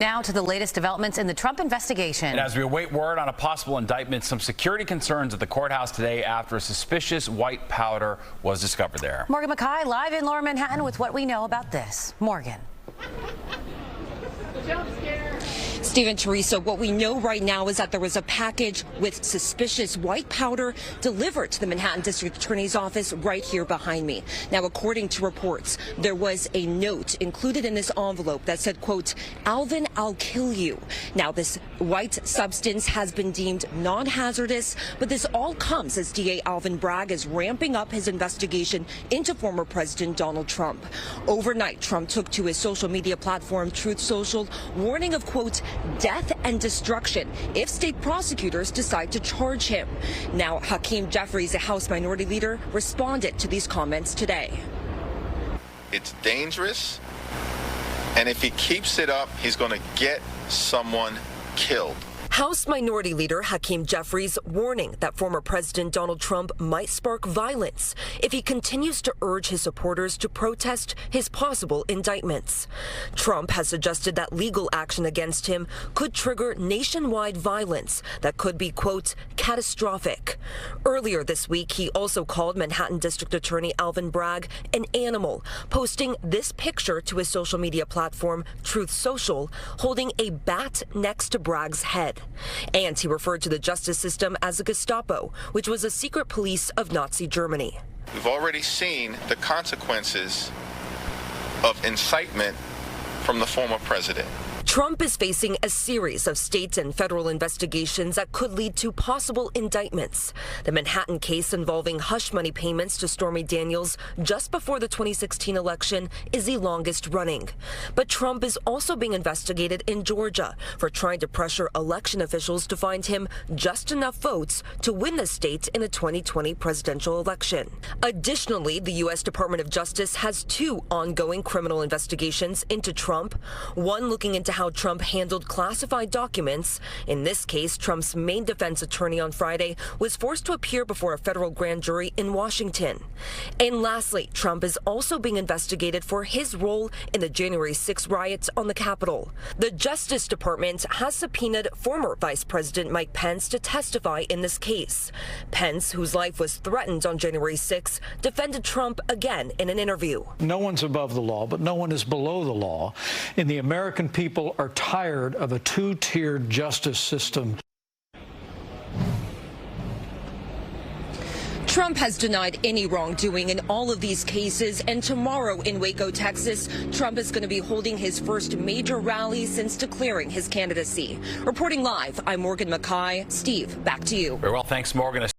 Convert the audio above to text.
Now to the latest developments in the Trump investigation. And as we await word on a possible indictment, some security concerns at the courthouse today after a suspicious white powder was discovered there. Morgan Mackay live in Lower Manhattan with what we know about this. Morgan. Stephen, Teresa, what we know right now is that there was a package with suspicious white powder delivered to the Manhattan District Attorney's office right here behind me. Now, according to reports, there was a note included in this envelope that said, quote, "Alvin, I'll kill you." Now, this white substance has been deemed non-hazardous, but this all comes as DA Alvin Bragg is ramping up his investigation into former President Donald Trump. Overnight, Trump took to his social media platform, Truth Social, warning of, quote, death and destruction if state prosecutors decide to charge him. Now, Hakeem Jeffries, a House Minority Leader, responded to these comments today. It's dangerous, and if he keeps it up, he's going to get someone killed. House Minority Leader Hakeem Jeffries warning that former President Donald Trump might spark violence if he continues to urge his supporters to protest his possible indictments. Trump has suggested that legal action against him could trigger nationwide violence that could be, quote, catastrophic. Earlier this week, he also called Manhattan District Attorney Alvin Bragg an animal, posting this picture to his social media platform, Truth Social, holding a bat next to Bragg's head. And he referred to the justice system as a Gestapo, which was a secret police of Nazi Germany. We've already seen the consequences of incitement from the former president. Trump is facing a series of state and federal investigations that could lead to possible indictments. The Manhattan case involving hush money payments to Stormy Daniels just before the 2016 election is the longest running. But Trump is also being investigated in Georgia for trying to pressure election officials to find him just enough votes to win the state in a 2020 presidential election. Additionally, the U.S. Department of Justice has two ongoing criminal investigations into Trump, one looking into how Trump handled classified documents. In this case, Trump's main defense attorney on Friday was forced to appear before a federal grand jury in Washington. And lastly, Trump is also being investigated for his role in the January 6 riots on the Capitol. The Justice Department has subpoenaed former Vice President Mike Pence to testify in this case. Pence, whose life was threatened on January 6, defended Trump again in an interview. No one's above the law, but no one is below the law. And the American people are tired of a two-tiered justice system. Trump has denied any wrongdoing in all of these cases, and tomorrow in Waco, Texas, Trump is going to be holding his first major rally since declaring his candidacy. Reporting live, I'm Morgan Mackay. Steve, back to you. Very well, thanks, Morgan.